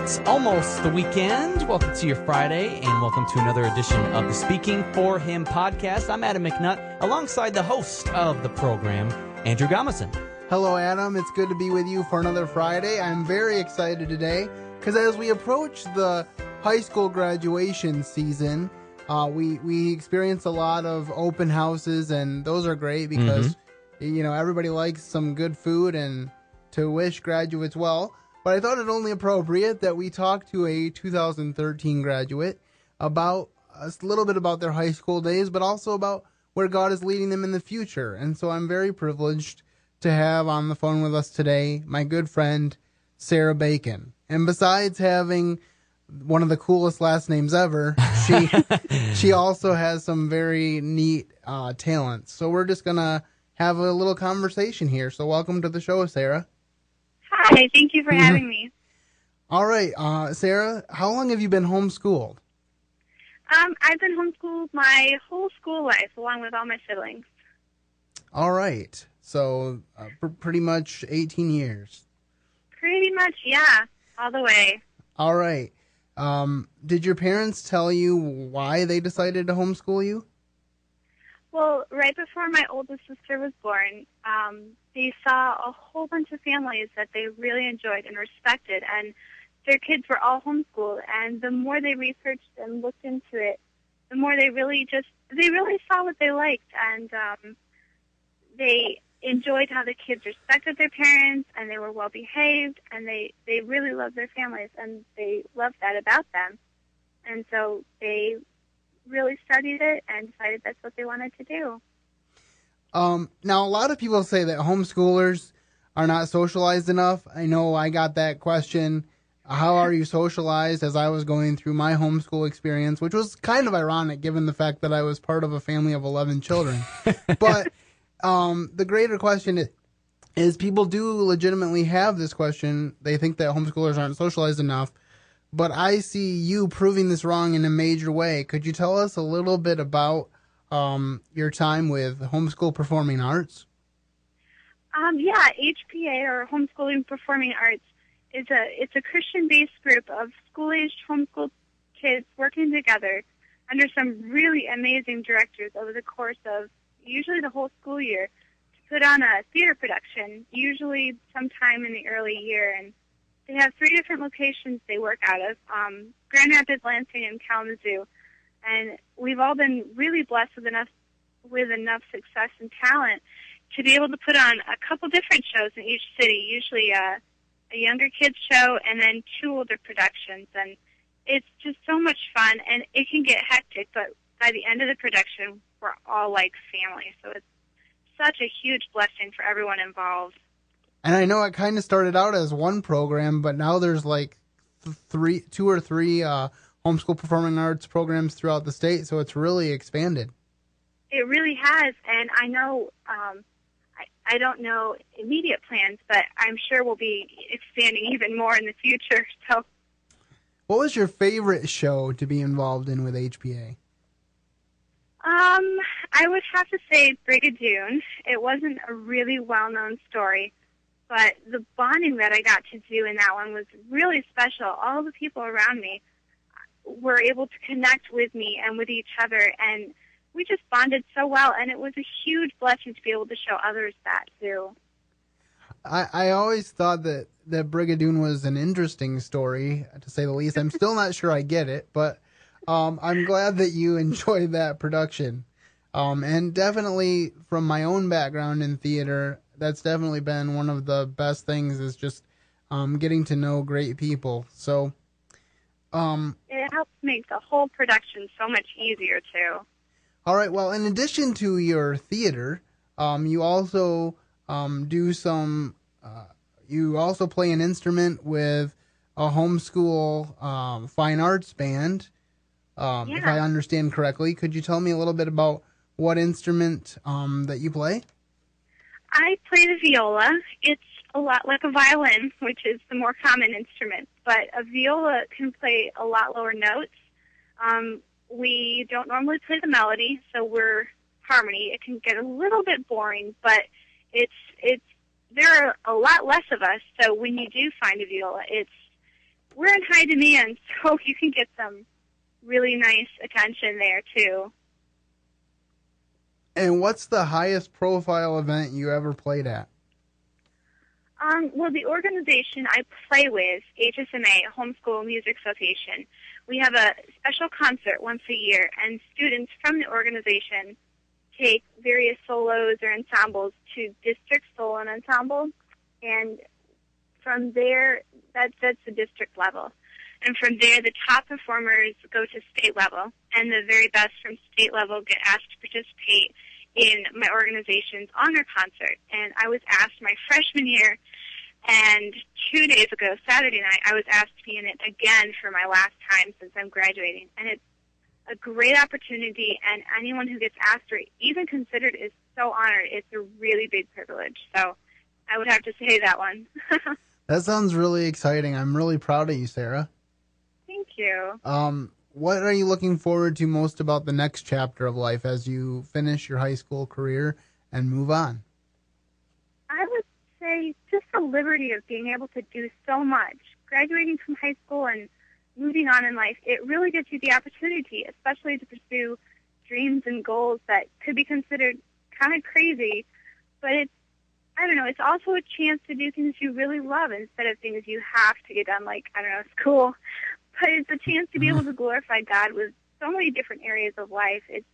It's almost the weekend. Welcome to your Friday, and welcome to another edition of the Speaking for Him podcast. I'm Adam McNutt, alongside the host of the program, Andrew Gomison. Hello, Adam. It's good to be with you for another Friday. I'm very excited today because as we approach the high school graduation season, we experience a lot of open houses, and those are great because, everybody likes some good food and to wish graduates well. But I thought it only appropriate that we talk to a 2013 graduate about a little bit about their high school days, but also about where God is leading them in the future. And so I'm very privileged to have on the phone with us today my good friend, Sarah Bacon. And besides having one of the coolest last names ever, she also has some very neat talents. So we're just going to have a little conversation here. So welcome to the show, Sarah. Hi, thank you for having me. All right, Sarah, how long have you been homeschooled? I've been homeschooled my whole school life, along with all my siblings. All right, so pretty much 18 years. Pretty much, yeah, all the way. All right. Did your parents tell you why they decided to homeschool you? Well, right before my oldest sister was born, they saw a whole bunch of families that they really enjoyed and respected, and their kids were all homeschooled. And the more they researched and looked into it, the more they really saw what they liked, and they enjoyed how the kids respected their parents, and they were well behaved, and they really loved their families, and they loved that about them. And so they really studied it and decided that's what they wanted to do. Now, a lot of people say that homeschoolers are not socialized enough. I know I got that question, how are you socialized, as I was going through my homeschool experience, which was kind of ironic given the fact that I was part of a family of 11 children. But the greater question is people do legitimately have this question. They think that homeschoolers aren't socialized enough. But I see you proving this wrong in a major way. Could you tell us a little bit about your time with Homeschool Performing Arts? Yeah, HPA, or Homeschooling Performing Arts, it's a Christian-based group of school-aged homeschool kids working together under some really amazing directors over the course of usually the whole school year to put on a theater production, usually sometime in the early year. And they have 3 different locations they work out of, Grand Rapids, Lansing, and Kalamazoo. And we've all been really blessed with enough success and talent to be able to put on a couple different shows in each city, usually a younger kids show and then 2 older productions. And it's just so much fun, and it can get hectic, but by the end of the production, we're all like family. So it's such a huge blessing for everyone involved. And I know it kind of started out as one program, but now there's like 2 or 3 homeschool performing arts programs throughout the state, so it's really expanded. It really has, and I know, I don't know immediate plans, but I'm sure we'll be expanding even more in the future. So, what was your favorite show to be involved in with HPA? I would have to say Brigadoon. It wasn't a really well-known story, but the bonding that I got to do in that one was really special. All the people around me were able to connect with me and with each other, and we just bonded so well, and it was a huge blessing to be able to show others that, too. I always thought that Brigadoon was an interesting story, to say the least. I'm still not sure I get it, but I'm glad that you enjoyed that production. And definitely, from my own background in theater, that's definitely been one of the best things, is just getting to know great people. So it helps make the whole production so much easier, too. All right. Well, in addition to your theater, you also you also play an instrument with a homeschool fine arts band, if I understand correctly. Could you tell me a little bit about what instrument that you play? I play the viola. It's a lot like a violin, which is the more common instrument, but a viola can play a lot lower notes. We don't normally play the melody, so we're harmony. It can get a little bit boring, but there are a lot less of us, so when you do find a viola, we're in high demand, so you can get some really nice attention there, too. And what's the highest profile event you ever played at? Well, the organization I play with, HSMA, Homeschool Music Association, we have a special concert once a year, and students from the organization take various solos or ensembles to district solo and ensemble, and from there, that's the district level. And from there, the top performers go to state level, and the very best from state level get asked to participate in my organization's honor concert. And I was asked my freshman year, and 2 days ago, Saturday night, I was asked to be in it again for my last time since I'm graduating. And it's a great opportunity, and anyone who gets asked or even considered is so honored. It's a really big privilege. So I would have to say that one. That sounds really exciting. I'm really proud of you, Sarah. Thank you. What are you looking forward to most about the next chapter of life as you finish your high school career and move on? I would say just the liberty of being able to do so much. Graduating from high school and moving on in life, it really gives you the opportunity, especially to pursue dreams and goals that could be considered kind of crazy. But it's also a chance to do things you really love instead of things you have to get done, like, school. But it's a chance to be able to glorify God with so many different areas of life. It's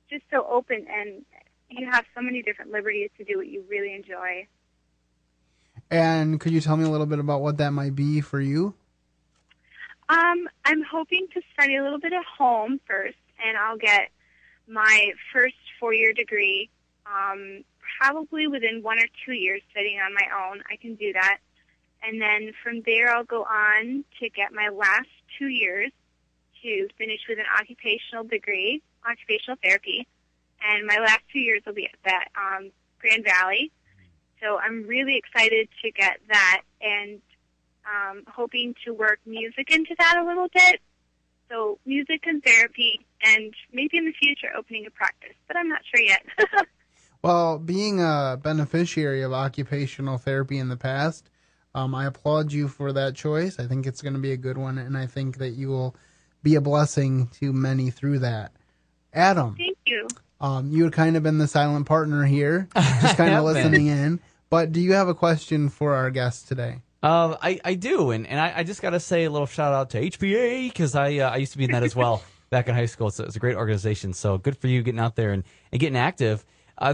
just so open, and you have so many different liberties to do what you really enjoy. And could you tell me a little bit about what that might be for you? I'm hoping to study a little bit at home first, and I'll get my first 4-year degree probably within 1 or 2 years studying on my own. I can do that. And then from there, I'll go on to get my last 2 years to finish with an occupational degree, occupational therapy. And my last 2 years will be at that Grand Valley. So I'm really excited to get that, and hoping to work music into that a little bit. So music and therapy, and maybe in the future opening a practice, but I'm not sure yet. Well, being a beneficiary of occupational therapy in the past, I applaud you for that choice. I think it's going to be a good one, and I think that you will be a blessing to many through that. Adam. Thank you. You had kind of been the silent partner here, just kind of listening in. But do you have a question for our guest today? I do, and I just got to say a little shout out to HPA, because I used to be in that as well back in high school. It's a great organization, so good for you getting out there and getting active.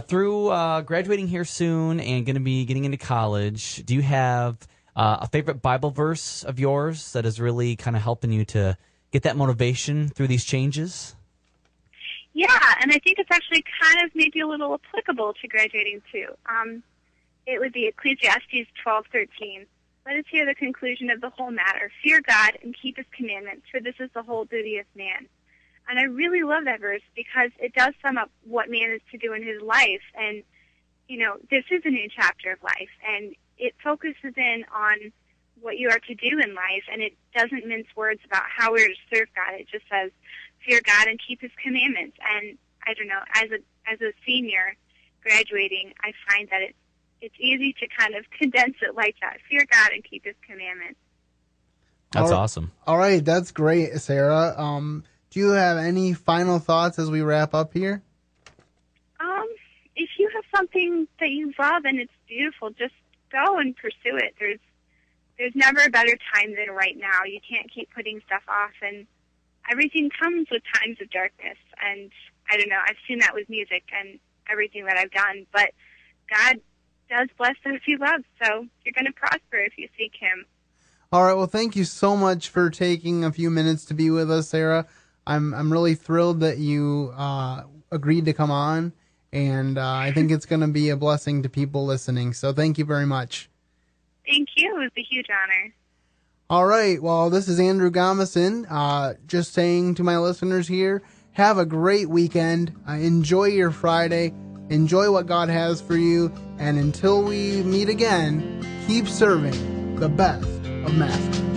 Through graduating here soon and going to be getting into college, do you have a favorite Bible verse of yours that is really kind of helping you to get that motivation through these changes? Yeah, and I think it's actually kind of maybe a little applicable to graduating too. It would be Ecclesiastes 12:13. Let us hear the conclusion of the whole matter. Fear God and keep his commandments, for this is the whole duty of man. And I really love that verse because it does sum up what man is to do in his life. And, this is a new chapter of life, and it focuses in on what you are to do in life, and it doesn't mince words about how we're to serve God. It just says, fear God and keep his commandments. And I don't know, as a senior graduating, I find that it's easy to kind of condense it like that. Fear God and keep his commandments. That's awesome. All right, that's great, Sarah. Do you have any final thoughts as we wrap up here? If you have something that you love and it's beautiful, just go and pursue it. There's never a better time than right now. You can't keep putting stuff off, and everything comes with times of darkness. And I don't know, I've seen that with music and everything that I've done, but God does bless those he loves, so you're going to prosper if you seek him. All right, well, thank you so much for taking a few minutes to be with us, Sarah. I'm really thrilled that you agreed to come on, and I think it's going to be a blessing to people listening, so thank you very much. Thank you. It was a huge honor. All right, well, this is Andrew Gomison, just saying to my listeners here, have a great weekend, enjoy your Friday, enjoy what God has for you, and until we meet again, keep serving the best of masters.